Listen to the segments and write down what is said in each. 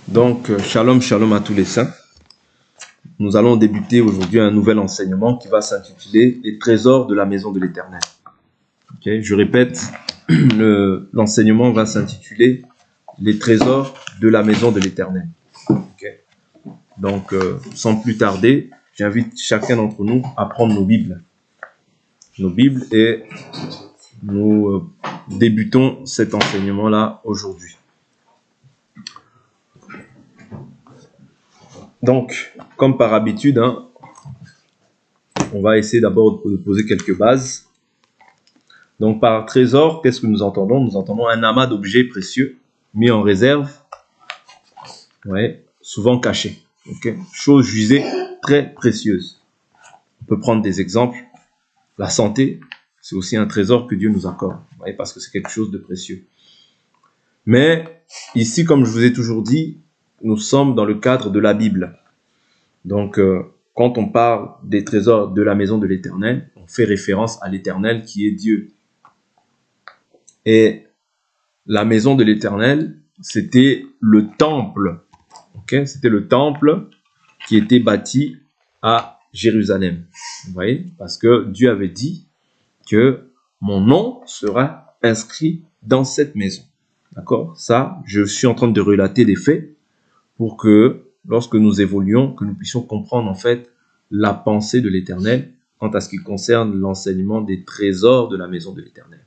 Donc, shalom, shalom à tous les saints. Nous allons débuter aujourd'hui un nouvel enseignement qui va s'intituler « Les trésors de la maison de l'Éternel ». Okay, je répète, l'enseignement va s'intituler « Les trésors de la maison de l'Éternel ». Okay. Donc, sans plus tarder, j'invite chacun d'entre nous à prendre nos Bibles. Et nous débutons cet enseignement-là aujourd'hui. Donc, comme par habitude, on va essayer d'abord de poser quelques bases. Donc, par trésor, qu'est-ce que nous entendons? Nous entendons un amas d'objets précieux mis en réserve, souvent cachés. Okay? Choses jugées très précieuses. On peut prendre des exemples. La santé, c'est aussi un trésor que Dieu nous accorde, parce que c'est quelque chose de précieux. Mais ici, comme je vous ai toujours dit, nous sommes dans le cadre de la Bible. Donc, quand on parle des trésors de la maison de l'Éternel, on fait référence à l'Éternel qui est Dieu. Et la maison de l'Éternel, c'était le temple. Okay? C'était le temple qui était bâti à Jérusalem. Vous voyez? Parce que Dieu avait dit que mon nom sera inscrit dans cette maison. D'accord? Ça, je suis en train de relater des faits pour que, lorsque nous évoluons, que nous puissions comprendre en fait la pensée de l'Éternel quant à ce qui concerne l'enseignement des trésors de la maison de l'Éternel.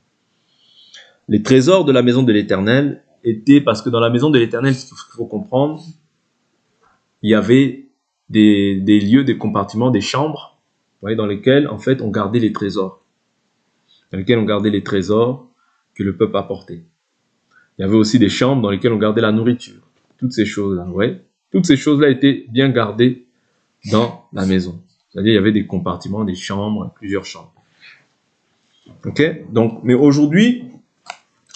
Les trésors de la maison de l'Éternel étaient, parce que dans la maison de l'Éternel, ce qu'il faut comprendre, il y avait des lieux, des compartiments, des chambres, dans lesquelles en fait on gardait les trésors. Dans lesquels on gardait les trésors que le peuple apportait. Il y avait aussi des chambres dans lesquelles on gardait la nourriture. Toutes ces choses-là, toutes ces choses-là étaient bien gardées dans la maison. C'est-à-dire, il y avait des compartiments, des chambres, plusieurs chambres. Ok? Donc, mais aujourd'hui,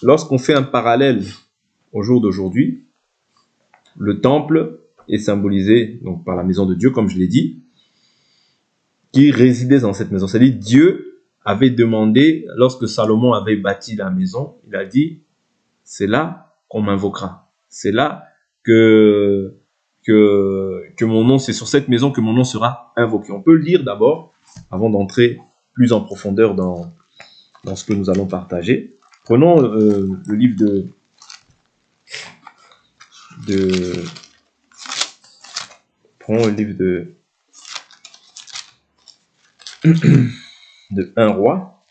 lorsqu'on fait un parallèle au jour d'aujourd'hui, le temple est symbolisé donc par la maison de Dieu, comme je l'ai dit, qui résidait dans cette maison. C'est-à-dire, Dieu avait demandé, lorsque Salomon avait bâti la maison, il a dit, c'est là qu'on m'invoquera. C'est là que mon nom, c'est sur cette maison que mon nom sera invoqué. On peut le lire d'abord, avant d'entrer plus en profondeur dans ce que nous allons partager. Prenons le livre prenons le livre de 1 roi.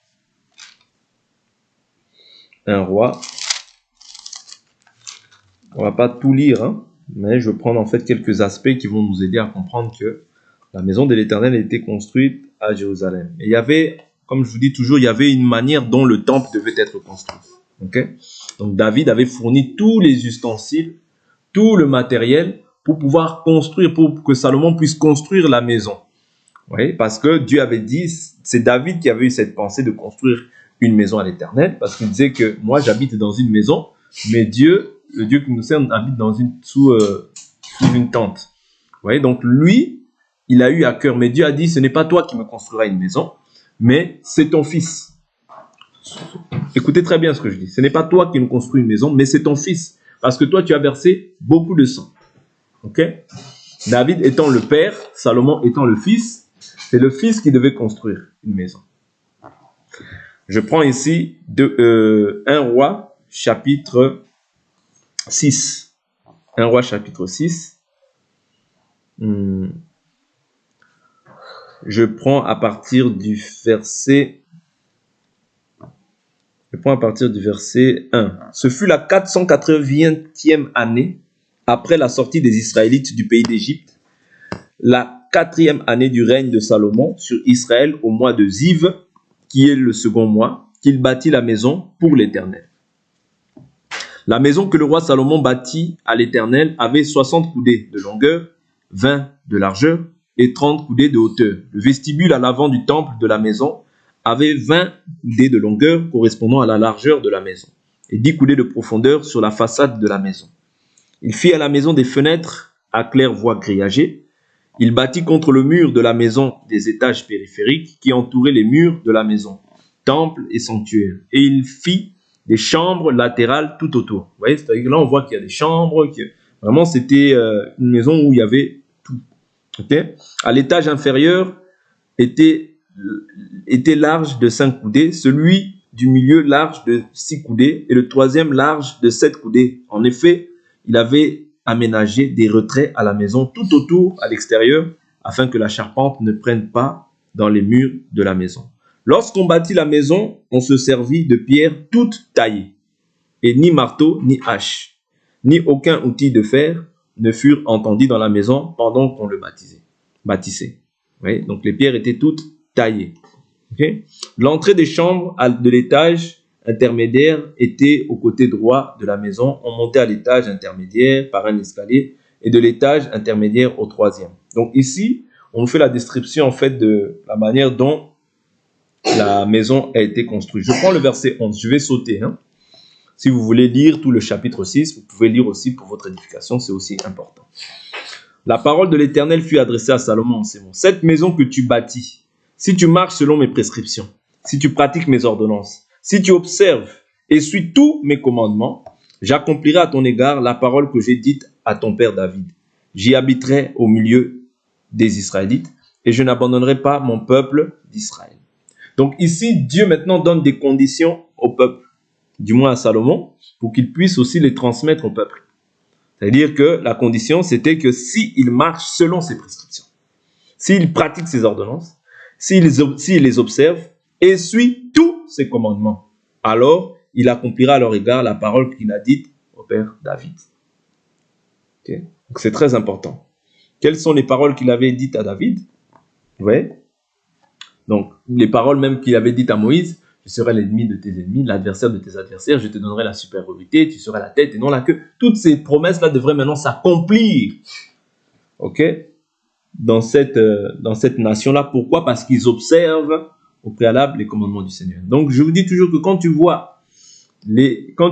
1 roi. On va pas tout lire, mais je vais prendre en fait quelques aspects qui vont nous aider à comprendre que la maison de l'Éternel a été construite à Jérusalem. Et il y avait, comme je vous dis toujours, il y avait une manière dont le temple devait être construit. Okay? Donc David avait fourni tous les ustensiles, tout le matériel pour pouvoir construire, pour que Salomon puisse construire la maison. Oui, parce que Dieu avait dit, c'est David qui avait eu cette pensée de construire une maison à l'Éternel, parce qu'il disait que moi j'habite dans une maison, mais Dieu, le Dieu qui nous sert, habite sous une tente. Oui, donc lui, il a eu à cœur, mais Dieu a dit, ce n'est pas toi qui me construiras une maison, mais c'est ton fils. Écoutez très bien ce que je dis. Ce n'est pas toi qui me construis une maison, mais c'est ton fils. Parce que toi, tu as versé beaucoup de sang. Ok? David étant le père, Salomon étant le fils, c'est le fils qui devait construire une maison. Je prends ici 1 roi, chapitre 6. 1 roi, chapitre 6. Je prends à partir du verset 1. Ce fut la 480e année après la sortie des Israélites du pays d'Égypte, la 4e année du règne de Salomon sur Israël au mois de Ziv, qui est le second mois, qu'il bâtit la maison pour l'Éternel. La maison que le roi Salomon bâtit à l'Éternel avait 60 coudées de longueur, 20 de largeur et 30 coudées de hauteur. Le vestibule à l'avant du temple de la maison avait 20 coudées de longueur correspondant à la largeur de la maison et 10 coudées de profondeur sur la façade de la maison. Il fit à la maison des fenêtres à claire-voie grillagées. Il bâtit contre le mur de la maison des étages périphériques qui entouraient les murs de la maison, temple et sanctuaire. Et il fit des chambres latérales tout autour. Vous voyez, c'est-à-dire que là on voit qu'il y a des chambres, Vraiment, c'était une maison où il y avait tout. Okay? À l'étage inférieur était large de 5 coudées, celui du milieu large de 6 coudées et le troisième large de 7 coudées. En effet, il avait aménagé des retraits à la maison tout autour à l'extérieur afin que la charpente ne prenne pas dans les murs de la maison. Lorsqu'on bâtit la maison, on se servit de pierres toutes taillées et ni marteau ni hache, ni aucun outil de fer ne furent entendus dans la maison pendant qu'on le bâtissait. Oui, donc les pierres étaient toutes taillées. Okay? L'entrée des chambres de l'étage intermédiaire était au côté droit de la maison. On montait à l'étage intermédiaire par un escalier et de l'étage intermédiaire au troisième. Donc ici, on fait la description en fait de la manière dont la maison a été construite. Je prends le verset 11, je vais sauter. Si vous voulez lire tout le chapitre 6, vous pouvez lire aussi pour votre édification, c'est aussi important. La parole de l'Éternel fut adressée à Salomon en ces mots. Cette maison que tu bâtis, si tu marches selon mes prescriptions, si tu pratiques mes ordonnances, si tu observes et suis tous mes commandements, j'accomplirai à ton égard la parole que j'ai dite à ton père David. J'y habiterai au milieu des Israélites et je n'abandonnerai pas mon peuple d'Israël. Donc ici, Dieu maintenant donne des conditions au peuple, du moins à Salomon, pour qu'il puisse aussi les transmettre au peuple. C'est-à-dire que la condition, c'était que s'il marche selon ses prescriptions, s'il pratique ses ordonnances, s'il les observe et suit tous ses commandements, alors il accomplira à leur égard la parole qu'il a dite au père David. Okay? Donc c'est très important. Quelles sont les paroles qu'il avait dites à David? Vous voyez? Donc les paroles même qu'il avait dites à Moïse: je serai l'ennemi de tes ennemis, l'adversaire de tes adversaires, je te donnerai la supériorité, tu seras la tête et non la queue. Toutes ces promesses-là devraient maintenant s'accomplir. Ok? Dans cette nation-là. Pourquoi? Parce qu'ils observent au préalable les commandements du Seigneur. Donc je vous dis toujours que quand tu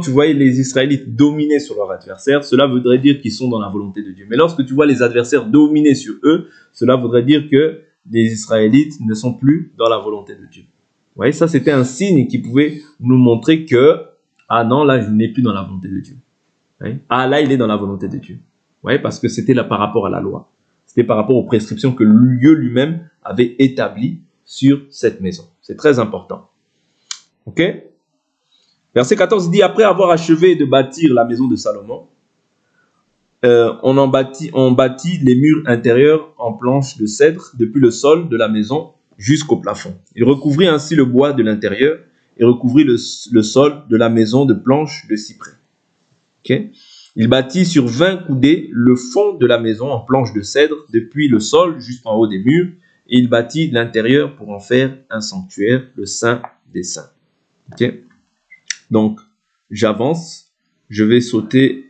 voyais les Israélites dominer sur leurs adversaires, cela voudrait dire qu'ils sont dans la volonté de Dieu. Mais lorsque tu vois les adversaires dominer sur eux, cela voudrait dire que les Israélites ne sont plus dans la volonté de Dieu. Vous voyez, ça c'était un signe qui pouvait nous montrer que, ah non, là je n'ai plus dans la volonté de Dieu. Ah là, il est dans la volonté de Dieu. Vous voyez, parce que c'était là par rapport à la loi. C'était par rapport aux prescriptions que Dieu lui-même avait établies sur cette maison. C'est très important. Ok? Verset 14 dit: après avoir achevé de bâtir la maison de Salomon, on bâtit les murs intérieurs en planches de cèdre depuis le sol de la maison jusqu'au plafond. Il recouvrit ainsi le bois de l'intérieur et recouvrit le sol de la maison de planches de cyprès. Okay? Il bâtit sur 20 coudées le fond de la maison en planches de cèdre depuis le sol jusqu'en haut des murs, et il bâtit l'intérieur pour en faire un sanctuaire, le Saint des Saints. Okay? Donc, j'avance, je vais sauter,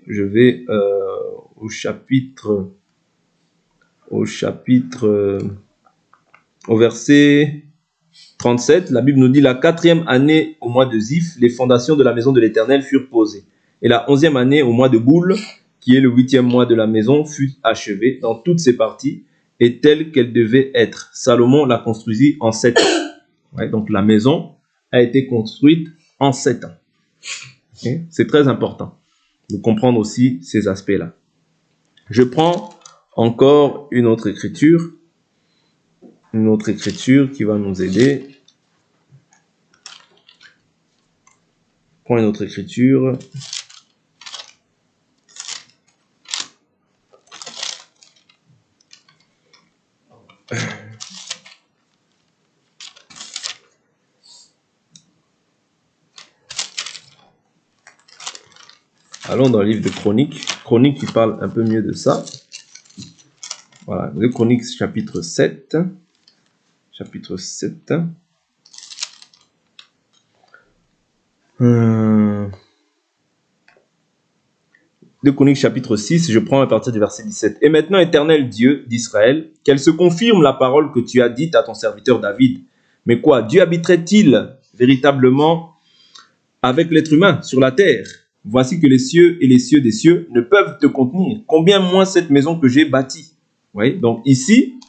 au verset 37, la Bible nous dit: la 4e année au mois de Zif, les fondations de la maison de l'Éternel furent posées. Et la 11e année au mois de Boule, qui est le 8e mois de la maison, fut achevée dans toutes ses parties et telle qu'elle devait être. Salomon la construisit en 7 ans. Ouais, donc la maison a été construite en 7 ans. Okay? C'est très important de comprendre aussi ces aspects-là. Je prends encore une autre écriture qui va nous aider. Je prends une autre écriture. Allons dans le livre de Chroniques. Chroniques qui parle un peu mieux de ça. Voilà, le Chroniques chapitre 7. Chapitre 7. De Chroniques chapitre 6, je prends à partir du verset 17. Et maintenant, Éternel Dieu d'Israël, qu'elle se confirme la parole que tu as dite à ton serviteur David. Mais quoi, Dieu habiterait-il véritablement avec l'être humain sur la terre? Voici que les cieux et les cieux des cieux ne peuvent te contenir. Combien moins cette maison que j'ai bâtie? Oui, donc ici,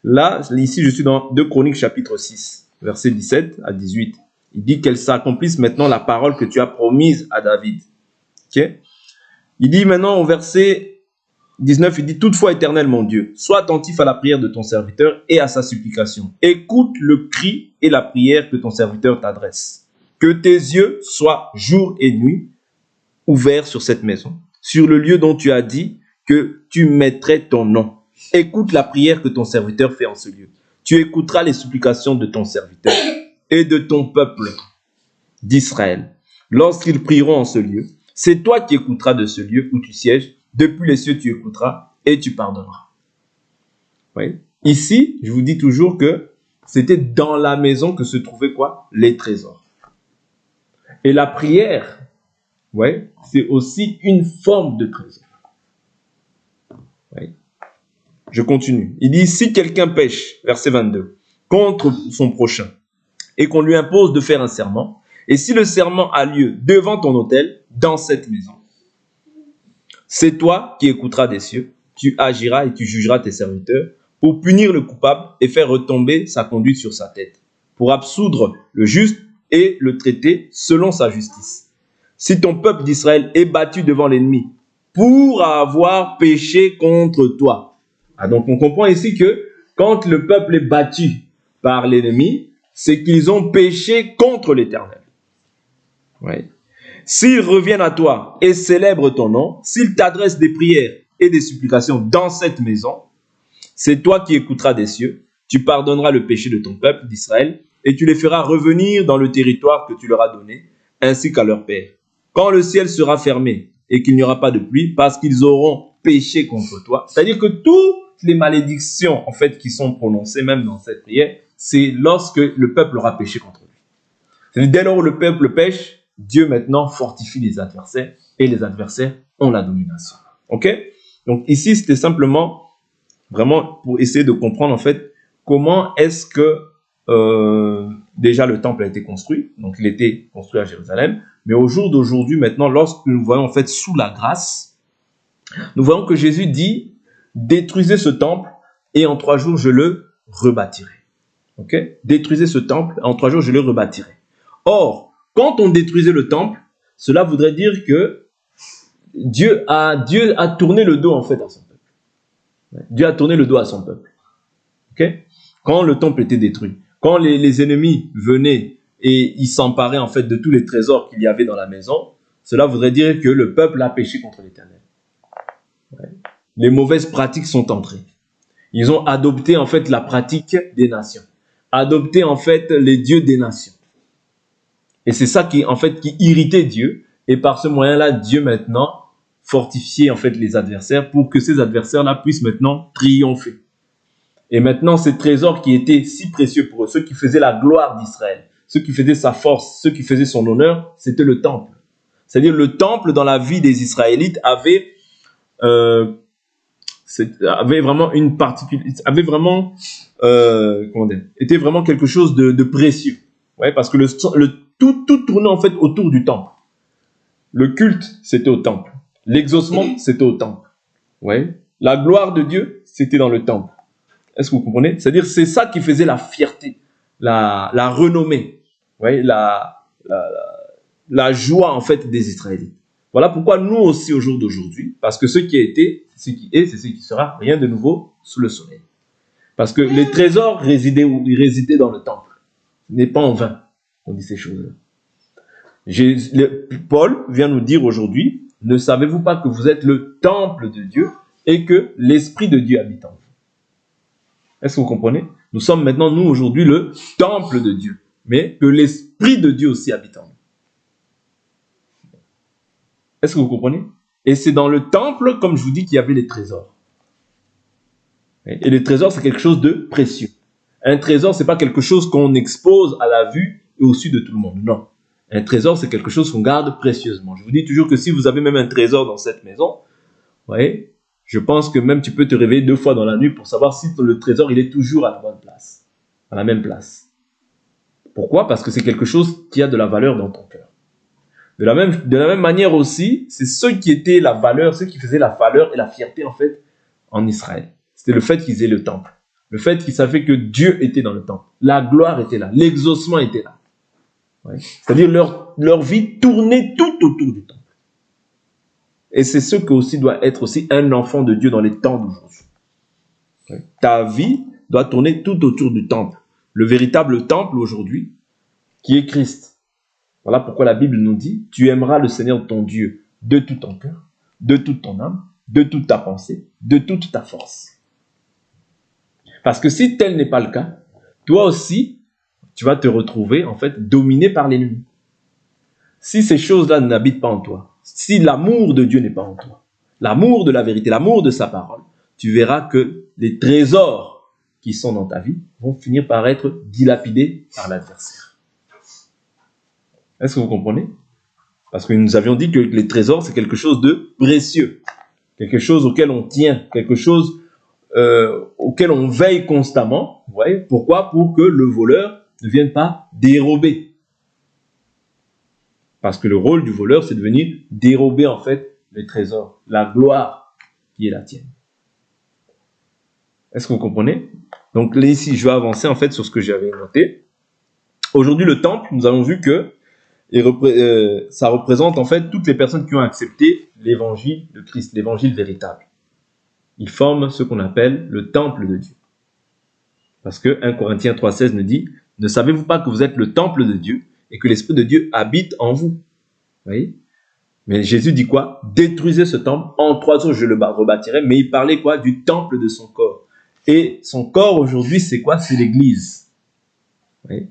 je suis dans 2 Chroniques chapitre 6, verset 17 à 18. Il dit qu'elle s'accomplisse maintenant la parole que tu as promise à David. Okay? Il dit maintenant au verset 19, il dit « Toutefois, Éternel mon Dieu, sois attentif à la prière de ton serviteur et à sa supplication. Écoute le cri et la prière que ton serviteur t'adresse. Que tes yeux soient jour et nuit ouverts sur cette maison, sur le lieu dont tu as dit que tu mettrais ton nom. Écoute la prière que ton serviteur fait en ce lieu. Tu écouteras les supplications de ton serviteur et de ton peuple d'Israël. Lorsqu'ils prieront en ce lieu, c'est toi qui écouteras de ce lieu où tu sièges. Depuis les cieux, tu écouteras et tu pardonneras. » Oui. Ici, je vous dis toujours que c'était dans la maison que se trouvaient quoi? Les trésors. Et la prière, ouais, c'est aussi une forme de trésor. Ouais. Je continue. Il dit, si quelqu'un pêche, verset 22, contre son prochain, et qu'on lui impose de faire un serment, et si le serment a lieu devant ton autel, dans cette maison, c'est toi qui écouteras des cieux, tu agiras et tu jugeras tes serviteurs, pour punir le coupable et faire retomber sa conduite sur sa tête, pour absoudre le juste et le traiter selon sa justice. Si ton peuple d'Israël est battu devant l'ennemi pour avoir péché contre toi. Ah, donc on comprend ici que quand le peuple est battu par l'ennemi, c'est qu'ils ont péché contre l'Éternel. Ouais. S'ils reviennent à toi et célèbrent ton nom, s'ils t'adressent des prières et des supplications dans cette maison, c'est toi qui écouteras des cieux, tu pardonneras le péché de ton peuple d'Israël et tu les feras revenir dans le territoire que tu leur as donné, ainsi qu'à leur père. Quand le ciel sera fermé et qu'il n'y aura pas de pluie, parce qu'ils auront péché contre toi, c'est-à-dire que toutes les malédictions en fait qui sont prononcées même dans cette prière, c'est lorsque le peuple aura péché contre lui. C'est-à-dire dès lors où le peuple pêche, Dieu maintenant fortifie les adversaires et les adversaires ont la domination. Ok? Donc ici, c'était simplement vraiment pour essayer de comprendre en fait comment est-ce que déjà le temple a été construit. Donc il était construit à Jérusalem. Mais au jour d'aujourd'hui, maintenant, lorsque nous voyons en fait sous la grâce, nous voyons que Jésus dit « Détruisez ce temple et en 3 jours je le rebâtirai. » Ok? Détruisez ce temple et en 3 jours je le rebâtirai. Or, quand on détruisait le temple, cela voudrait dire que Dieu a tourné le dos en fait à son peuple. Dieu a tourné le dos à son peuple. Okay? Quand le temple était détruit, quand les ennemis venaient et ils s'emparaient en fait de tous les trésors qu'il y avait dans la maison, cela voudrait dire que le peuple a péché contre l'Éternel. Ouais. Les mauvaises pratiques sont entrées. Ils ont adopté en fait la pratique des nations, adopté en fait les dieux des nations. Et c'est ça qui irritait Dieu. Et par ce moyen-là, Dieu maintenant fortifiait en fait les adversaires pour que ces adversaires-là puissent maintenant triompher. Et maintenant, ces trésors qui étaient si précieux pour eux, ceux qui faisaient la gloire d'Israël, ceux qui faisaient sa force, ceux qui faisaient son honneur, c'était le temple. C'est-à-dire le temple dans la vie des Israélites avait vraiment une particularité, était vraiment quelque chose de précieux. Ouais, parce que tout tournait en fait autour du temple. Le culte, c'était au temple. L'exaucement, c'était au temple. Ouais. La gloire de Dieu, c'était dans le temple. Est-ce que vous comprenez? C'est-à-dire, c'est ça qui faisait la fierté, la renommée, ouais, la joie en fait des Israélites. Voilà pourquoi nous aussi au jour d'aujourd'hui, parce que ce qui a été, c'est ce qui est, c'est ce qui sera, rien de nouveau sous le soleil. Parce que les trésors résidaient où? Ils résidaient dans le temple. Ce n'est pas en vain qu'on dit ces choses-là. Paul vient nous dire aujourd'hui, ne savez-vous pas que vous êtes le temple de Dieu et que l'Esprit de Dieu habite en vous? Est-ce que vous comprenez? Nous sommes maintenant, nous, aujourd'hui, le temple de Dieu, mais que l'Esprit de Dieu aussi habite en nous. Est-ce que vous comprenez? Et c'est dans le temple, comme je vous dis, qu'il y avait les trésors. Et les trésors, c'est quelque chose de précieux. Un trésor, c'est pas quelque chose qu'on expose à la vue et au su de tout le monde. Non. Un trésor, c'est quelque chose qu'on garde précieusement. Je vous dis toujours que si vous avez même un trésor dans cette maison, vous voyez, je pense que même tu peux te réveiller 2 fois dans la nuit pour savoir si le trésor, il est toujours à la bonne place, à la même place. Pourquoi? Parce que c'est quelque chose qui a de la valeur dans ton cœur. De la même manière aussi, c'est ceux qui étaient la valeur, ceux qui faisaient la valeur et la fierté en fait en Israël. C'était le fait qu'ils aient le temple. Le fait qu'ils savaient que Dieu était dans le temple. La gloire était là. L'exaucement était là. Ouais. C'est-à-dire leur vie tournait tout autour du temple. Et c'est ce que aussi doit être aussi un enfant de Dieu dans les temps d'aujourd'hui. Ta vie doit tourner tout autour du temple. Le véritable temple aujourd'hui, qui est Christ. Voilà pourquoi la Bible nous dit, tu aimeras le Seigneur ton Dieu de tout ton cœur, de toute ton âme, de toute ta pensée, de toute ta force. Parce que si tel n'est pas le cas, toi aussi, tu vas te retrouver en fait dominé par l'ennemi. Si ces choses-là n'habitent pas en toi, si l'amour de Dieu n'est pas en toi, l'amour de la vérité, l'amour de sa parole, tu verras que les trésors qui sont dans ta vie vont finir par être dilapidés par l'adversaire. Est-ce que vous comprenez? Parce que nous avions dit que les trésors, c'est quelque chose de précieux, quelque chose auquel on tient, quelque chose auquel on veille constamment. Vous voyez? Pourquoi? Pour que le voleur ne vienne pas dérober. Parce que le rôle du voleur, c'est de venir dérober en fait les trésors, la gloire qui est la tienne. Est-ce que vous comprenez? Donc là, ici, je vais avancer en fait sur ce que j'avais noté. Aujourd'hui, le temple, nous avons vu que ça représente en fait toutes les personnes qui ont accepté l'évangile de Christ, l'évangile véritable. Ils forment ce qu'on appelle le temple de Dieu. Parce que 1 Corinthiens 3,16 nous dit, ne savez-vous pas que vous êtes le temple de Dieu et que l'Esprit de Dieu habite en vous? Vous voyez? Mais Jésus dit quoi? Détruisez ce temple, en 3 jours je le rebâtirai. Mais il parlait quoi? Du temple de son corps. Et son corps aujourd'hui, c'est quoi? C'est l'Église. Vous voyez?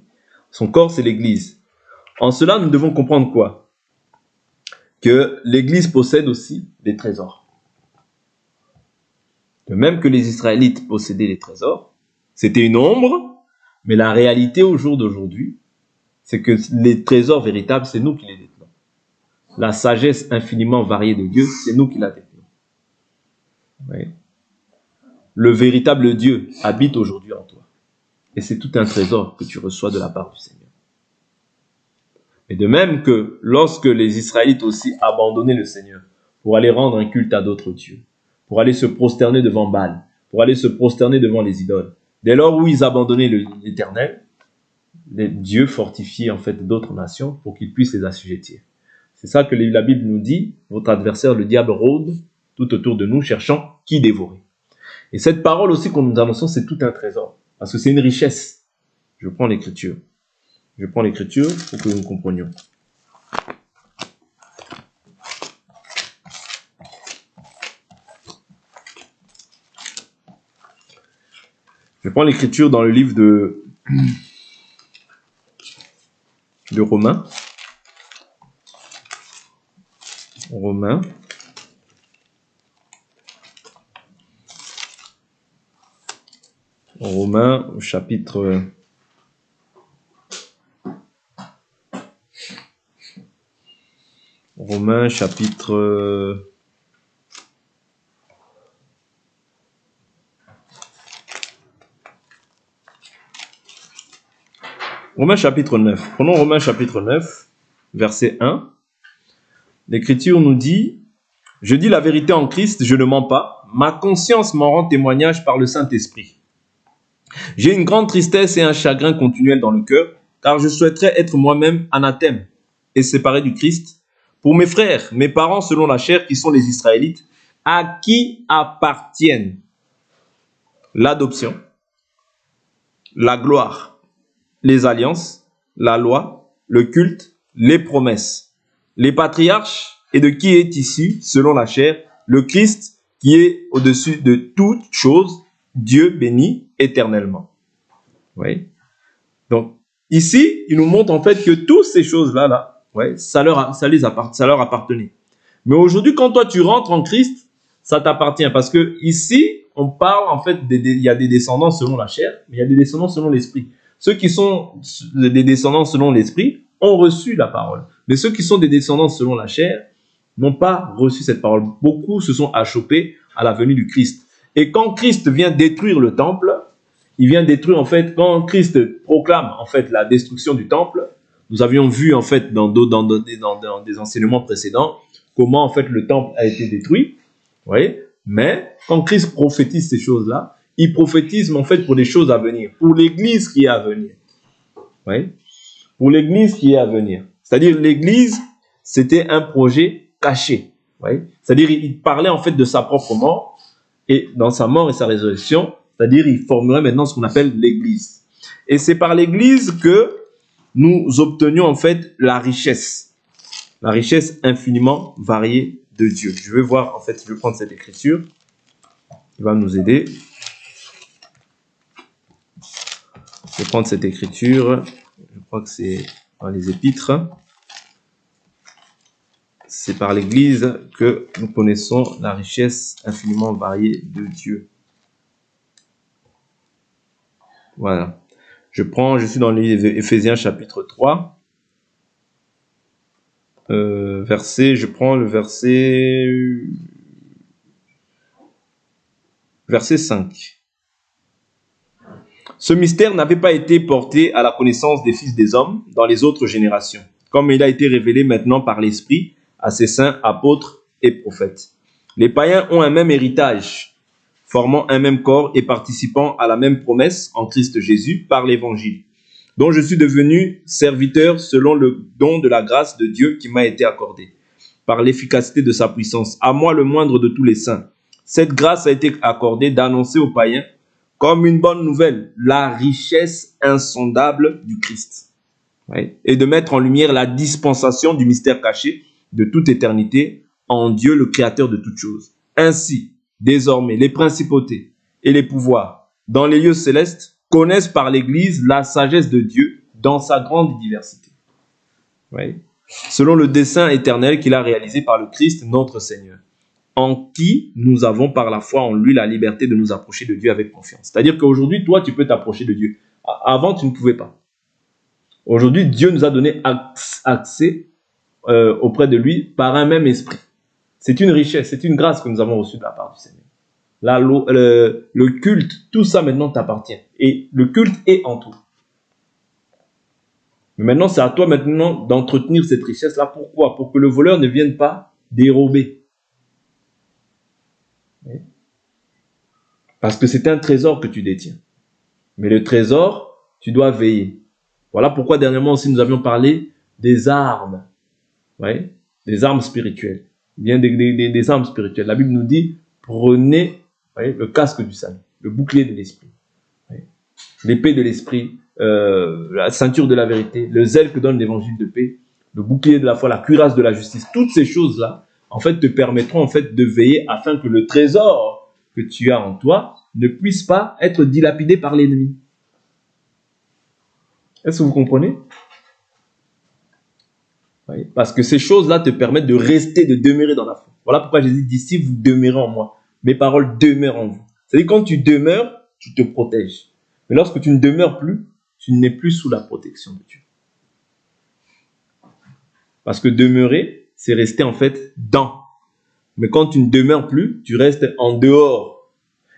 Son corps, c'est l'Église. En cela, nous devons comprendre quoi? Que l'Église possède aussi des trésors. De même que les Israélites possédaient les trésors, c'était une ombre, mais la réalité au jour d'aujourd'hui, c'est que les trésors véritables, c'est nous qui les détenons. La sagesse infiniment variée de Dieu, c'est nous qui la détenons. Oui. Le véritable Dieu habite aujourd'hui en toi. Et c'est tout un trésor que tu reçois de la part du Seigneur. Et de même que lorsque les Israélites aussi abandonnaient le Seigneur pour aller rendre un culte à d'autres dieux, pour aller se prosterner devant Baal, pour aller se prosterner devant les idoles, dès lors où ils abandonnaient l'Éternel, les dieux fortifiaient en fait d'autres nations pour qu'ils puissent les assujettir. C'est ça que la Bible nous dit, votre adversaire, le diable, rôde tout autour de nous, cherchant qui dévorer. Et cette parole aussi qu'on nous annonçons, c'est tout un trésor, parce que c'est une richesse. Je prends l'Écriture. Je prends l'Écriture pour que nous comprenions. Je prends l'Écriture dans le livre de Romains. Romains au chapitre... Romains chapitre 9. Prenons Romains chapitre 9, verset 1. L'Écriture nous dit, « Je dis la vérité en Christ, je ne mens pas. Ma conscience m'en rend témoignage par le Saint-Esprit. J'ai une grande tristesse et un chagrin continuel dans le cœur, car je souhaiterais être moi-même anathème et séparé du Christ pour mes frères, mes parents selon la chair, qui sont les Israélites, à qui appartiennent l'adoption, la gloire, les alliances, la loi, le culte, les promesses, les patriarches, et de qui est issu, selon la chair, le Christ qui est au-dessus de toutes choses, Dieu béni éternellement. » Oui. Donc, ici, il nous montre en fait que toutes ces choses-là, ouais, ça leur appartenait. Mais aujourd'hui, quand toi tu rentres en Christ, ça t'appartient. Parce que ici, on parle en fait, il y a des descendants selon la chair, mais il y a des descendants selon l'esprit. Ceux qui sont des descendants selon l'esprit ont reçu la parole. Mais ceux qui sont des descendants selon la chair n'ont pas reçu cette parole. Beaucoup se sont achoppés à la venue du Christ. Et quand Christ vient détruire le temple, il vient détruire en fait, quand Christ proclame en fait la destruction du temple, nous avions vu en fait dans des enseignements précédents comment en fait le temple a été détruit. Vous voyez? Mais quand Christ prophétise ces choses-là, il prophétise en fait pour des choses à venir, pour l'église qui est à venir. Vous voyez? Pour l'église qui est à venir. C'est-à-dire l'église, c'était un projet caché. Ouais. C'est-à-dire, il parlait en fait de sa propre mort, et dans sa mort et sa résurrection, c'est-à-dire, il formerait maintenant ce qu'on appelle l'Église. Et c'est par l'Église que nous obtenions en fait la richesse infiniment variée de Dieu. Je vais voir, en fait, je vais prendre cette écriture, qui va nous aider. Je vais prendre cette écriture, je crois que c'est dans les Épîtres. C'est par l'Église que nous connaissons la richesse infiniment variée de Dieu. Voilà. Je suis dans les Éphésiens chapitre 3. Je prends le verset 5. Ce mystère n'avait pas été porté à la connaissance des fils des hommes dans les autres générations, comme il a été révélé maintenant par l'Esprit à ses saints apôtres et prophètes. Les païens ont un même héritage, formant un même corps et participant à la même promesse en Christ Jésus par l'Évangile, dont je suis devenu serviteur selon le don de la grâce de Dieu qui m'a été accordée, par l'efficacité de sa puissance, à moi le moindre de tous les saints. Cette grâce a été accordée d'annoncer aux païens comme une bonne nouvelle la richesse insondable du Christ, ouais, et de mettre en lumière la dispensation du mystère caché de toute éternité en Dieu, le Créateur de toutes choses. Ainsi, désormais, les principautés et les pouvoirs dans les lieux célestes connaissent par l'Église la sagesse de Dieu dans sa grande diversité, ouais, selon le dessein éternel qu'il a réalisé par le Christ notre Seigneur, en qui nous avons par la foi en lui la liberté de nous approcher de Dieu avec confiance. C'est-à-dire qu'aujourd'hui, toi, tu peux t'approcher de Dieu. Avant, tu ne pouvais pas. Aujourd'hui, Dieu nous a donné accès auprès de lui par un même esprit. C'est une richesse, c'est une grâce que nous avons reçue de la part du Seigneur. Là, le culte, tout ça maintenant t'appartient. Et le culte est en toi. Mais maintenant, c'est à toi maintenant d'entretenir cette richesse-là. Pourquoi? Pour que le voleur ne vienne pas dérober. Parce que c'est un trésor que tu détiens. Mais le trésor, tu dois veiller. Voilà pourquoi dernièrement aussi nous avions parlé des armes. Ouais, des armes spirituelles. Bien des armes spirituelles. La Bible nous dit, prenez, ouais, le casque du salut, le bouclier de l'esprit, ouais, l'épée de l'esprit, la ceinture de la vérité, le zèle que donne l'évangile de paix, le bouclier de la foi, la cuirasse de la justice. Toutes ces choses-là, en fait, te permettront en fait de veiller afin que le trésor que tu as en toi ne puisse pas être dilapidé par l'ennemi. Est-ce que vous comprenez? Oui, parce que ces choses-là te permettent de rester, de demeurer dans la foi. Voilà pourquoi Jésus dit, si vous demeurez en moi, mes paroles demeurent en vous. C'est-à-dire quand tu demeures, tu te protèges. Mais lorsque tu ne demeures plus, tu n'es plus sous la protection de Dieu. Parce que demeurer, c'est rester en fait dans. Mais quand tu ne demeures plus, tu restes en dehors.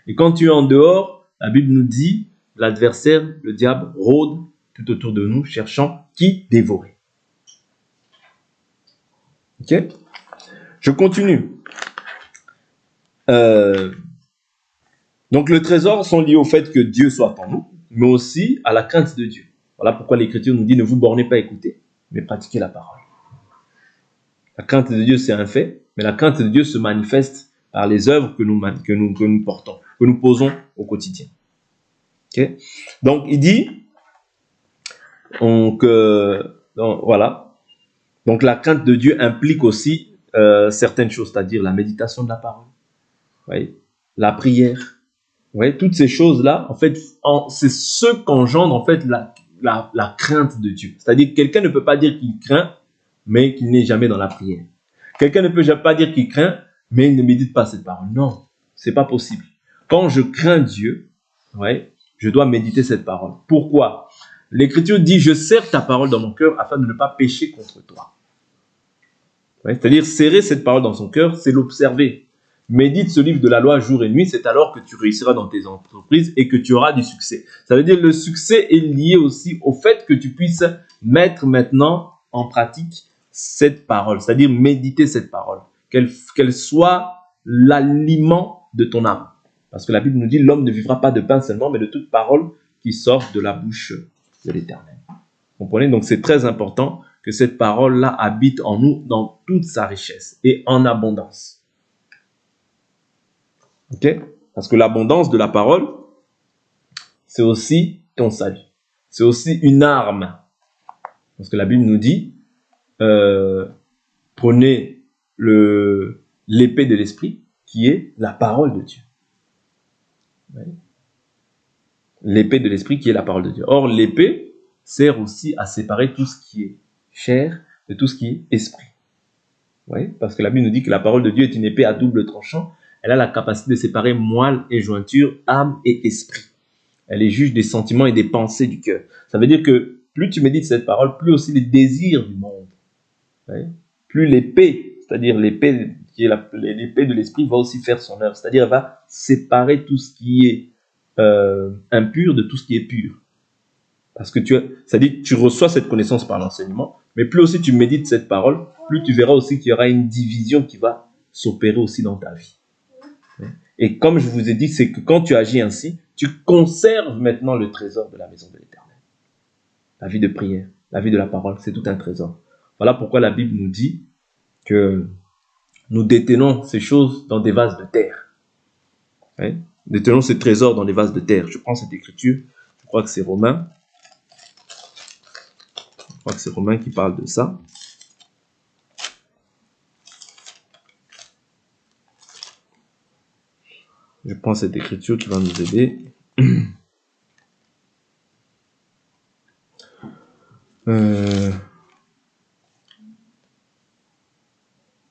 Et quand tu es en dehors, la Bible nous dit, l'adversaire, le diable, rôde tout autour de nous, cherchant qui dévorer. Ok? Je continue. Donc, les trésors sont liés au fait que Dieu soit en nous, mais aussi à la crainte de Dieu. Voilà pourquoi l'Écriture nous dit, ne vous bornez pas à écouter, mais pratiquez la parole. La crainte de Dieu, c'est un fait, mais la crainte de Dieu se manifeste par les œuvres que nous portons, que nous posons au quotidien. Okay? Donc, il dit, voilà. Donc, la crainte de Dieu implique aussi certaines choses, c'est-à-dire la méditation de la parole, ouais, la prière. Ouais, toutes ces choses-là, en fait, c'est ce qu'engendre en fait la crainte de Dieu. C'est-à-dire que quelqu'un ne peut pas dire qu'il craint, mais qu'il n'est jamais dans la prière. Quelqu'un ne peut pas dire qu'il craint, mais il ne médite pas cette parole. Non, c'est pas possible. Quand je crains Dieu, ouais, je dois méditer cette parole. Pourquoi? L'Écriture dit, je serre ta parole dans mon cœur afin de ne pas pécher contre toi. Ouais, c'est-à-dire, serrer cette parole dans son cœur, c'est l'observer. Médite ce livre de la loi jour et nuit, c'est alors que tu réussiras dans tes entreprises et que tu auras du succès. Ça veut dire que le succès est lié aussi au fait que tu puisses mettre maintenant en pratique cette parole, c'est-à-dire méditer cette parole, qu'elle soit l'aliment de ton âme. Parce que la Bible nous dit, l'homme ne vivra pas de pain seulement, mais de toute parole qui sort de la bouche de l'Éternel. Vous comprenez? Donc c'est très important que cette parole-là habite en nous dans toute sa richesse et en abondance. Ok? Parce que l'abondance de la parole, c'est aussi ton salut. C'est aussi une arme. Parce que la Bible nous dit, prenez l'épée de l'esprit, qui est la parole de Dieu. Ouais. L'épée de l'esprit qui est la parole de Dieu. Or, l'épée sert aussi à séparer tout ce qui est chair de tout ce qui est esprit. Ouais. Parce que la Bible nous dit que la parole de Dieu est une épée à double tranchant. Elle a la capacité de séparer moelle et jointure, âme et esprit. Elle est juge des sentiments et des pensées du cœur. Ça veut dire que plus tu médites cette parole, plus aussi les désirs du monde. Ouais. Plus l'épée, c'est-à-dire l'épée qui est l'épée de l'esprit, va aussi faire son œuvre. C'est-à-dire elle va séparer tout ce qui est impur de tout ce qui est pur. Parce que c'est-à-dire que tu reçois cette connaissance par l'enseignement, mais plus aussi tu médites cette parole, plus tu verras aussi qu'il y aura une division qui va s'opérer aussi dans ta vie. Et comme je vous ai dit, c'est que quand tu agis ainsi, tu conserves maintenant le trésor de la maison de l'Éternel. La vie de prière, la vie de la parole, c'est tout un trésor. Voilà pourquoi la Bible nous dit que nous détenons ces choses dans des vases de terre. Ouais. Détenons ces trésors dans des vases de terre. Je prends cette écriture, je crois que c'est Romains. Je crois que c'est Romains qui parle de ça. Je prends cette écriture qui va nous aider.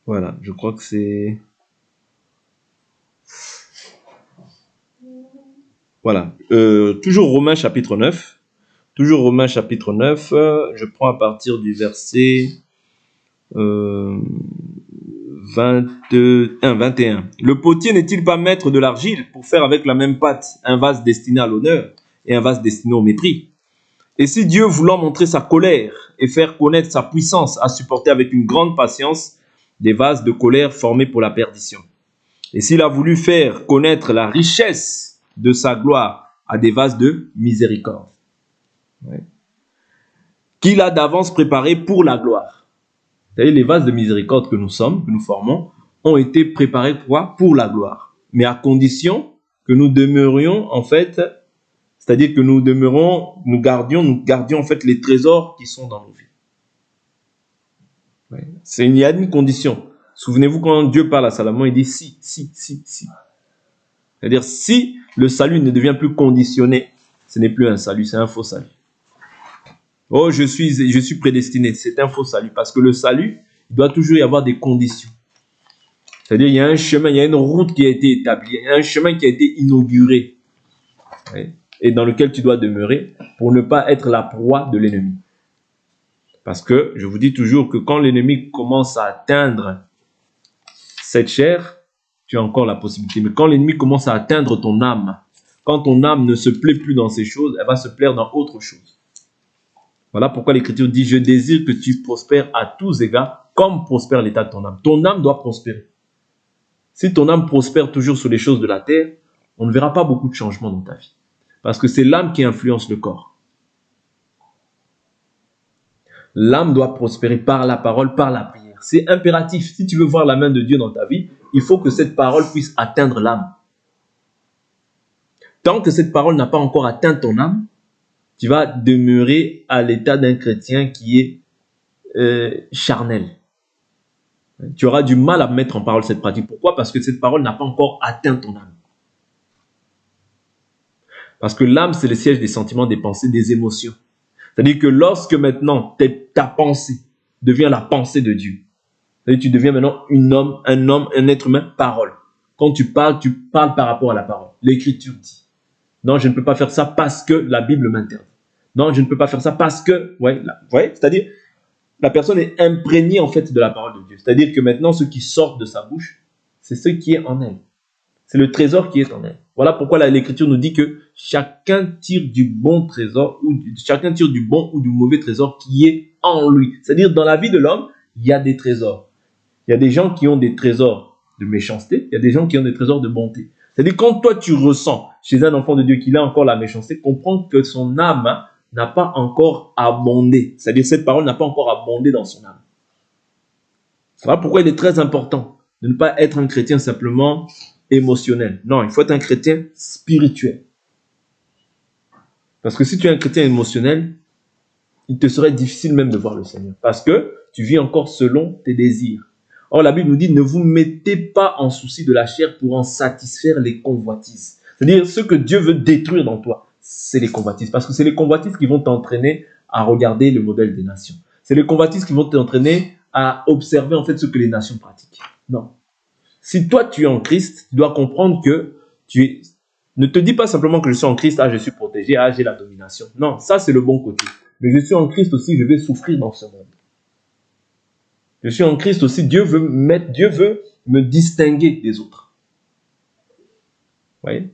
Voilà, je crois que c'est... Voilà, toujours Romains chapitre 9. Toujours Romains chapitre 9, je prends à partir du verset 21. Le potier n'est-il pas maître de l'argile pour faire avec la même pâte un vase destiné à l'honneur et un vase destiné au mépris? Et si Dieu, voulant montrer sa colère et faire connaître sa puissance, a supporté avec une grande patience des vases de colère formés pour la perdition, et s'il a voulu faire connaître la richesse de sa gloire à des vases de miséricorde, ouais, qu'il a d'avance préparé pour la gloire. C'est-à-dire les vases de miséricorde que nous sommes, que nous formons, ont été préparés pour la gloire. Mais à condition que nous demeurions en fait, c'est-à-dire que nous gardions en fait les trésors qui sont dans nos vies. Ouais. Il y a une condition. Souvenez-vous quand Dieu parle à Salomon, il dit si. C'est-à-dire si le salut ne devient plus conditionné, ce n'est plus un salut, c'est un faux salut. Oh, je suis prédestiné. C'est un faux salut. Parce que le salut, il doit toujours y avoir des conditions. C'est-à-dire, il y a un chemin, il y a une route qui a été établie. Il y a un chemin qui a été inauguré. Oui, et dans lequel tu dois demeurer pour ne pas être la proie de l'ennemi. Parce que, je vous dis toujours que quand l'ennemi commence à atteindre cette chair, tu as encore la possibilité. Mais quand l'ennemi commence à atteindre ton âme, quand ton âme ne se plaît plus dans ces choses, elle va se plaire dans autre chose. Voilà pourquoi l'Écriture dit « Je désire que tu prospères à tous égards, comme prospère l'état de ton âme. » Ton âme doit prospérer. Si ton âme prospère toujours sur les choses de la terre, on ne verra pas beaucoup de changements dans ta vie. Parce que c'est l'âme qui influence le corps. L'âme doit prospérer par la parole, par la prière. C'est impératif. Si tu veux voir la main de Dieu dans ta vie, il faut que cette parole puisse atteindre l'âme. Tant que cette parole n'a pas encore atteint ton âme, tu vas demeurer à l'état d'un chrétien qui est charnel. Tu auras du mal à mettre en parole cette pratique. Pourquoi? Parce que cette parole n'a pas encore atteint ton âme. Parce que l'âme, c'est le siège des sentiments, des pensées, des émotions. C'est-à-dire que lorsque maintenant ta pensée devient la pensée de Dieu, c'est-à-dire que tu deviens maintenant un être humain, parole. Quand tu parles par rapport à la parole. L'Écriture dit. Non, je ne peux pas faire ça parce que la Bible m'interdit. Non, je ne peux pas faire ça parce que... Ouais, c'est-à-dire, la personne est imprégnée en fait de la parole de Dieu. C'est-à-dire que maintenant, ce qui sort de sa bouche, c'est ce qui est en elle. C'est le trésor qui est en elle. Voilà pourquoi l'Écriture nous dit que chacun tire du bon trésor, chacun tire du bon ou du mauvais trésor qui est en lui. C'est-à-dire, dans la vie de l'homme, il y a des trésors. Il y a des gens qui ont des trésors de méchanceté, il y a des gens qui ont des trésors de bonté. C'est-à-dire, quand toi tu ressens chez un enfant de Dieu qu'il a encore la méchanceté, comprends que son âme n'a pas encore abondé. C'est-à-dire cette parole n'a pas encore abondé dans son âme. Voilà pourquoi il est très important de ne pas être un chrétien simplement émotionnel. Non, il faut être un chrétien spirituel. Parce que si tu es un chrétien émotionnel, il te serait difficile même de voir le Seigneur. Parce que tu vis encore selon tes désirs. Or, la Bible nous dit, ne vous mettez pas en souci de la chair pour en satisfaire les convoitises. C'est-à-dire, ce que Dieu veut détruire dans toi, c'est les convoitises. Parce que c'est les convoitises qui vont t'entraîner à regarder le modèle des nations. C'est les convoitises qui vont t'entraîner à observer en fait ce que les nations pratiquent. Non. Si toi, tu es en Christ, tu dois comprendre que tu es... Ne te dis pas simplement que je suis en Christ, ah, je suis protégé, ah, j'ai la domination. Non, ça, c'est le bon côté. Mais je suis en Christ aussi, je vais souffrir dans ce monde. Je suis en Christ aussi, Dieu veut me distinguer des autres. Vous voyez?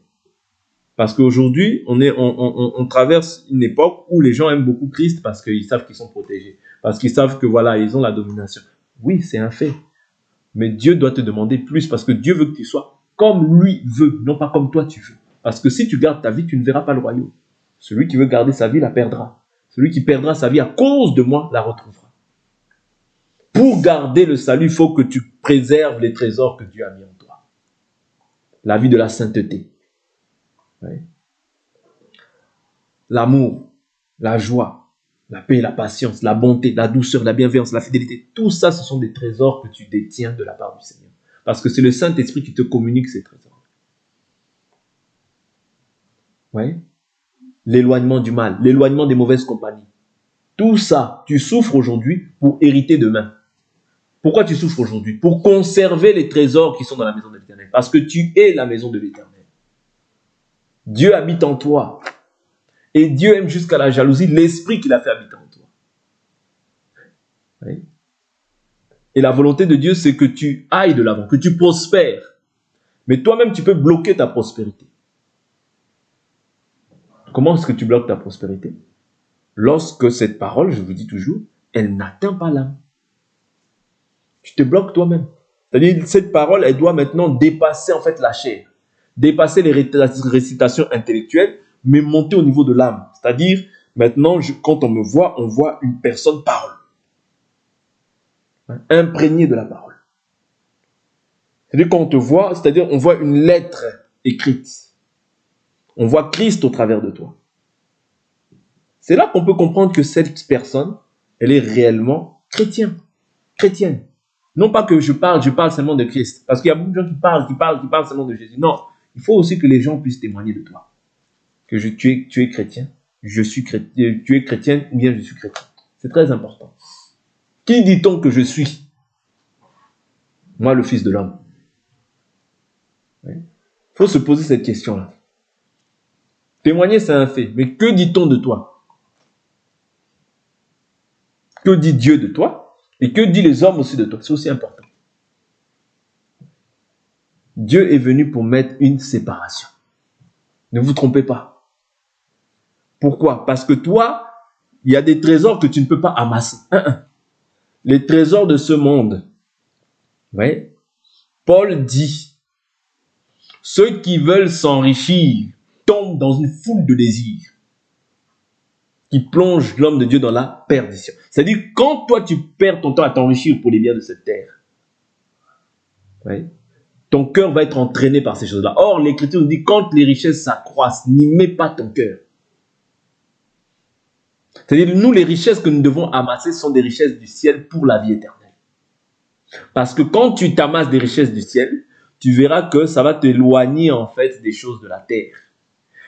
Parce qu'aujourd'hui, on traverse une époque où les gens aiment beaucoup Christ parce qu'ils savent qu'ils sont protégés. Parce qu'ils savent que voilà, ils ont la domination. Oui, c'est un fait. Mais Dieu doit te demander plus parce que Dieu veut que tu sois comme lui veut, non pas comme toi tu veux. Parce que si tu gardes ta vie, tu ne verras pas le royaume. Celui qui veut garder sa vie la perdra. Celui qui perdra sa vie à cause de moi la retrouvera. Pour garder le salut, il faut que tu préserves les trésors que Dieu a mis en toi. La vie de la sainteté. Oui. L'amour, la joie, la paix, la patience, la bonté, la douceur, la bienveillance, la fidélité. Tout ça, ce sont des trésors que tu détiens de la part du Seigneur. Parce que c'est le Saint-Esprit qui te communique ces trésors. Oui. L'éloignement du mal, l'éloignement des mauvaises compagnies. Tout ça, tu souffres aujourd'hui pour hériter demain. Pourquoi tu souffres aujourd'hui? Pour conserver les trésors qui sont dans la maison de l'Éternel. Parce que tu es la maison de l'Éternel. Dieu habite en toi. Et Dieu aime jusqu'à la jalousie l'esprit qu'il a fait habiter en toi. Oui. Et la volonté de Dieu, c'est que tu ailles de l'avant, que tu prospères. Mais toi-même, tu peux bloquer ta prospérité. Comment est-ce que tu bloques ta prospérité? Lorsque cette parole, je vous dis toujours, elle n'atteint pas l'âme. Tu te bloques toi-même. C'est-à-dire, cette parole, elle doit maintenant dépasser en fait la chair, dépasser les récitations intellectuelles, mais monter au niveau de l'âme. C'est-à-dire, maintenant, quand on me voit, on voit une personne parole, imprégnée de la parole. C'est-à-dire, quand on te voit, c'est-à-dire, on voit une lettre écrite. On voit Christ au travers de toi. C'est là qu'on peut comprendre que cette personne, elle est réellement chrétienne. Non pas que je parle seulement de Christ. Parce qu'il y a beaucoup de gens qui parlent seulement de Jésus. Non, il faut aussi que les gens puissent témoigner de toi. Que tu es chrétien, je suis chrétien, tu es chrétienne ou bien je suis chrétien. C'est très important. Qui dit-on que je suis? Moi, le Fils de l'homme. Il faut se poser cette question-là. Témoigner, c'est un fait. Mais que dit-on de toi? Que dit Dieu de toi? Et que disent les hommes aussi de toi? C'est aussi important. Dieu est venu pour mettre une séparation. Ne vous trompez pas. Pourquoi? Parce que toi, il y a des trésors que tu ne peux pas amasser. Les trésors de ce monde. Oui. Paul dit, ceux qui veulent s'enrichir tombent dans une foule de désirs qui plongent l'homme de Dieu dans la perdition. C'est-à-dire, quand toi tu perds ton temps à t'enrichir pour les biens de cette terre, oui, ton cœur va être entraîné par ces choses-là. Or, l'Écriture nous dit, quand les richesses s'accroissent, n'y mets pas ton cœur. C'est-à-dire, nous, les richesses que nous devons amasser sont des richesses du ciel pour la vie éternelle. Parce que quand tu t'amasses des richesses du ciel, tu verras que ça va t'éloigner en fait des choses de la terre.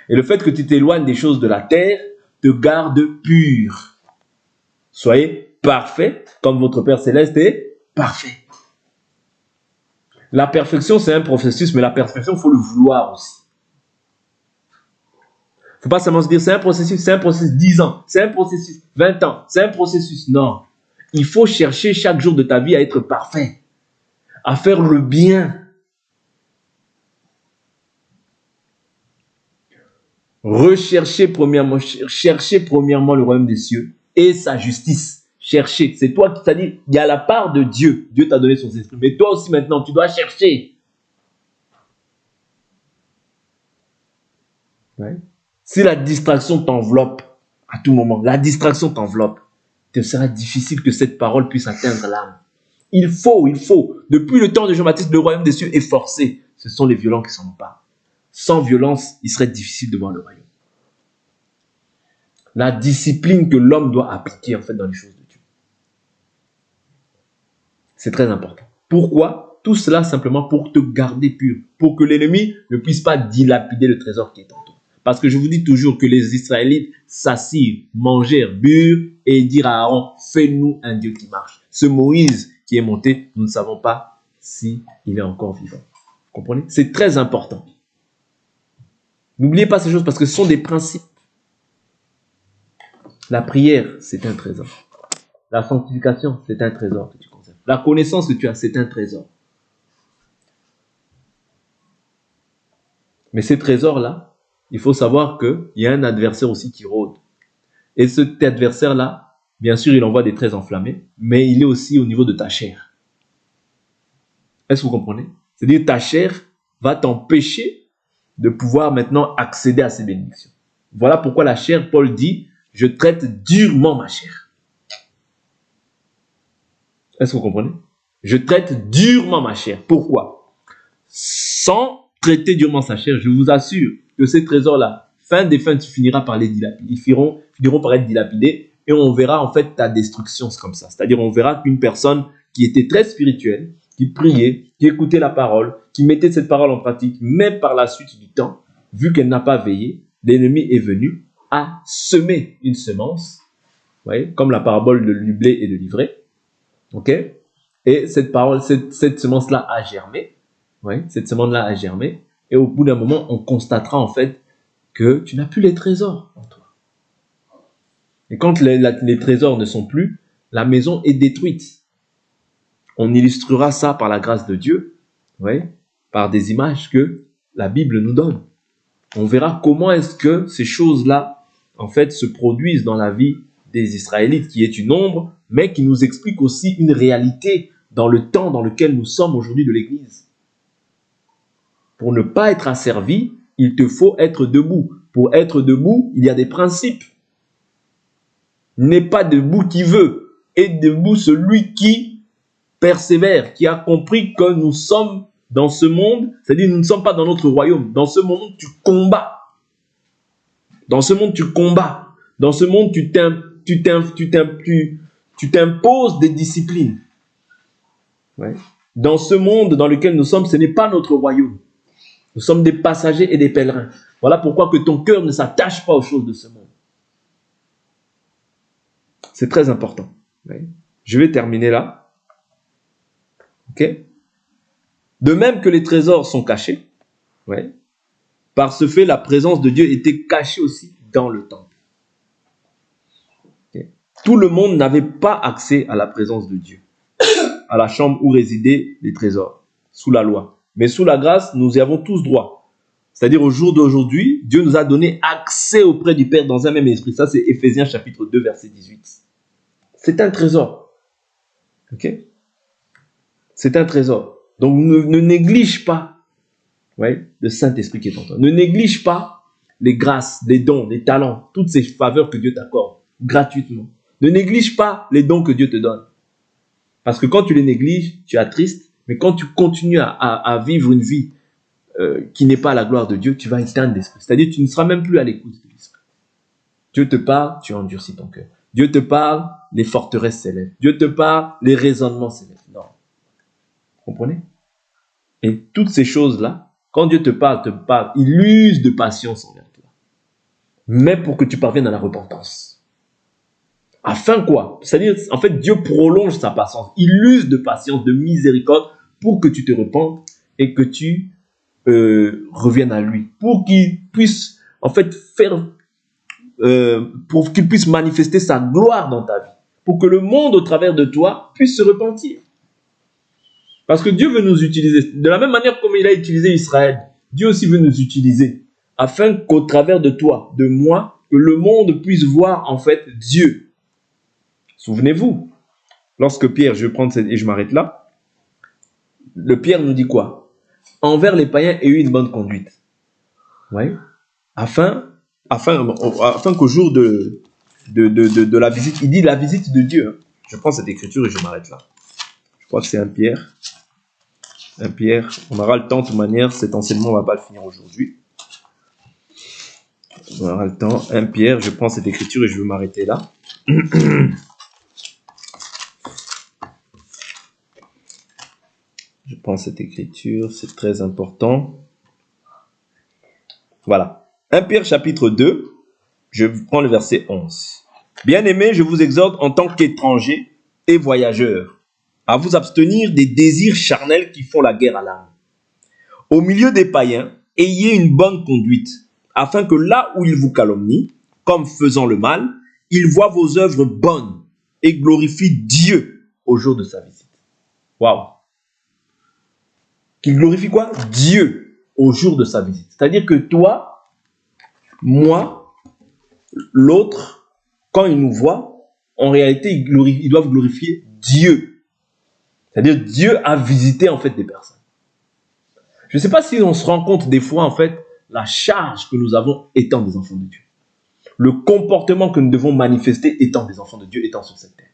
Et le fait que tu t'éloignes des choses de la terre te garde pur. Soyez parfait comme votre Père Céleste est parfait. La perfection, c'est un processus, mais la perfection, il faut le vouloir aussi. Il ne faut pas seulement se dire, c'est un processus 10 ans, c'est un processus 20 ans, c'est un processus. Non. Il faut chercher chaque jour de ta vie à être parfait, à faire le bien. Cherchez premièrement le royaume des cieux et sa justice. Cherchez. C'est toi qui t'as dit, il y a la part de Dieu. Dieu t'a donné son esprit. Mais toi aussi maintenant, tu dois chercher. Ouais. Si la distraction t'enveloppe, à tout moment. La distraction t'enveloppe. Il te sera difficile que cette parole puisse atteindre l'âme. Il faut. Depuis le temps de Jean-Baptiste, le royaume des cieux est forcé. Ce sont les violents qui s'en emparent. Sans violence, il serait difficile de voir le royaume. La discipline que l'homme doit appliquer en fait dans les choses de Dieu. C'est très important. Pourquoi? Tout cela simplement pour te garder pur, pour que l'ennemi ne puisse pas dilapider le trésor qui est en toi. Parce que je vous dis toujours que les Israélites s'assirent, mangèrent, burent et dirent à Aaron, fais-nous un Dieu qui marche. Ce Moïse qui est monté, nous ne savons pas s'il est encore vivant. Vous comprenez? C'est très important. N'oubliez pas ces choses parce que ce sont des principes. La prière, c'est un trésor. La sanctification, c'est un trésor que tu conserves. La connaissance que tu as, c'est un trésor. Mais ces trésors-là, il faut savoir qu'il y a un adversaire aussi qui rôde. Et cet adversaire-là, bien sûr, il envoie des traits enflammés, mais il est aussi au niveau de ta chair. Est-ce que vous comprenez? C'est-à-dire que ta chair va t'empêcher de pouvoir maintenant accéder à ces bénédictions. Voilà pourquoi la chair, Paul dit, je traite durement ma chair. Est-ce que vous comprenez? Je traite durement ma chair. Pourquoi? Sans traiter durement sa chair, je vous assure que ces trésors-là, fin des fins, tu finiras par les dilapider. Ils finiront par être dilapidés et on verra en fait ta destruction comme ça. C'est-à-dire on verra qu'une personne qui était très spirituelle, qui priait, qui écoutait la parole, qui mettait cette parole en pratique, mais par la suite du temps, vu qu'elle n'a pas veillé, l'ennemi est venu à semer une semence, vous voyez, comme la parabole du blé et de l'ivraie. Ok? Et cette semence-là a germé. Ouais, cette semence-là a germé. Et au bout d'un moment, on constatera en fait que tu n'as plus les trésors en toi. Et quand les trésors ne sont plus, la maison est détruite. On illustrera ça par la grâce de Dieu, ouais, par des images que la Bible nous donne. On verra comment est-ce que ces choses-là, en fait, se produisent dans la vie des Israélites, qui est une ombre, mais qui nous explique aussi une réalité dans le temps dans lequel nous sommes aujourd'hui de l'Église. Pour ne pas être asservi, il te faut être debout. Pour être debout, il y a des principes. N'est pas debout qui veut, est debout celui qui persévère, qui a compris que nous sommes dans ce monde, c'est-à-dire nous ne sommes pas dans notre royaume. Dans ce monde, tu combats. Dans ce monde, tu combats. Dans ce monde, tu t'imposes des disciplines. Ouais. Dans ce monde dans lequel nous sommes, ce n'est pas notre royaume. Nous sommes des passagers et des pèlerins. Voilà pourquoi que ton cœur ne s'attache pas aux choses de ce monde. C'est très important. Ouais. Je vais terminer là. Ok? De même que les trésors sont cachés, ouais, par ce fait, la présence de Dieu était cachée aussi dans le temple. Okay? Tout le monde n'avait pas accès à la présence de Dieu, à la chambre où résidaient les trésors, sous la loi. Mais sous la grâce, nous y avons tous droit. C'est-à-dire au jour d'aujourd'hui, Dieu nous a donné accès auprès du Père dans un même esprit. Ça, c'est Éphésiens chapitre 2, verset 18. C'est un trésor. Ok? C'est un trésor. Donc, ne néglige pas, ouais, le Saint-Esprit qui est en toi. Ne néglige pas les grâces, les dons, les talents, toutes ces faveurs que Dieu t'accorde gratuitement. Ne néglige pas les dons que Dieu te donne. Parce que quand tu les négliges, tu attristes. Mais quand tu continues à vivre une vie qui n'est pas à la gloire de Dieu, tu vas éteindre l'esprit. C'est-à-dire tu ne seras même plus à l'écoute de l'esprit. Dieu te parle, tu endurcis ton cœur. Dieu te parle, les forteresses s'élèvent. Dieu te parle, les raisonnements s'élèvent. Non. Vous comprenez? Et toutes ces choses-là, quand Dieu te parle, il use de patience envers toi. Mais pour que tu parviennes à la repentance. Afin quoi? C'est-à-dire, en fait, Dieu prolonge sa patience. Il use de patience, de miséricorde pour que tu te repentes et que tu reviennes à lui. Pour qu'il puisse, en fait, pour qu'il puisse manifester sa gloire dans ta vie. Pour que le monde au travers de toi puisse se repentir. Parce que Dieu veut nous utiliser. De la même manière comme il a utilisé Israël, Dieu aussi veut nous utiliser. Afin qu'au travers de toi, de moi, que le monde puisse voir en fait Dieu. Souvenez-vous, lorsque Pierre, je vais prendre et je m'arrête là, le Pierre nous dit quoi? Envers les païens, ayez une bonne conduite. Oui. Afin qu'au jour de de la visite. Il dit la visite de Dieu. Je prends cette écriture et je m'arrête là. Je crois que c'est 1 Pierre. 1 Pierre, on aura le temps de toute manière, cet enseignement, on ne va pas le finir aujourd'hui. On aura le temps. 1 Pierre, je prends cette écriture et je veux m'arrêter là. Je prends cette écriture, c'est très important. Voilà. 1 Pierre chapitre 2, je prends le verset 11. Bien-aimés, je vous exhorte en tant qu'étrangers et voyageurs à vous abstenir des désirs charnels qui font la guerre à l'âme. Au milieu des païens, ayez une bonne conduite, afin que là où ils vous calomnient, comme faisant le mal, ils voient vos œuvres bonnes et glorifient Dieu au jour de sa visite. Waouh! Qu'il glorifie quoi? Dieu au jour de sa visite. C'est-à-dire que toi, moi, l'autre, quand ils nous voient, en réalité, ils doivent glorifier Dieu. C'est-à-dire Dieu a visité en fait des personnes. Je ne sais pas si on se rend compte des fois en fait la charge que nous avons étant des enfants de Dieu. Le comportement que nous devons manifester étant des enfants de Dieu, étant sur cette terre.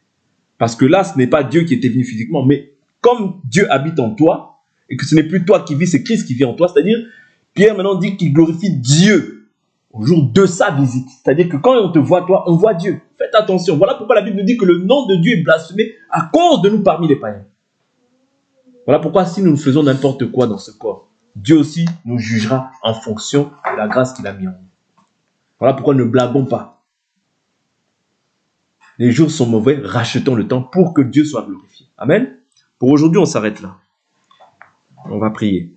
Parce que là, ce n'est pas Dieu qui était venu physiquement, mais comme Dieu habite en toi, et que ce n'est plus toi qui vis, c'est Christ qui vit en toi, c'est-à-dire, Pierre maintenant dit qu'il glorifie Dieu au jour de sa visite. C'est-à-dire que quand on te voit toi, on voit Dieu. Faites attention. Voilà pourquoi la Bible nous dit que le nom de Dieu est blasphémé à cause de nous parmi les païens. Voilà pourquoi si nous faisons n'importe quoi dans ce corps, Dieu aussi nous jugera en fonction de la grâce qu'il a mis en nous. Voilà pourquoi ne blaguons pas. Les jours sont mauvais, rachetons le temps pour que Dieu soit glorifié. Amen. Pour aujourd'hui, on s'arrête là. On va prier.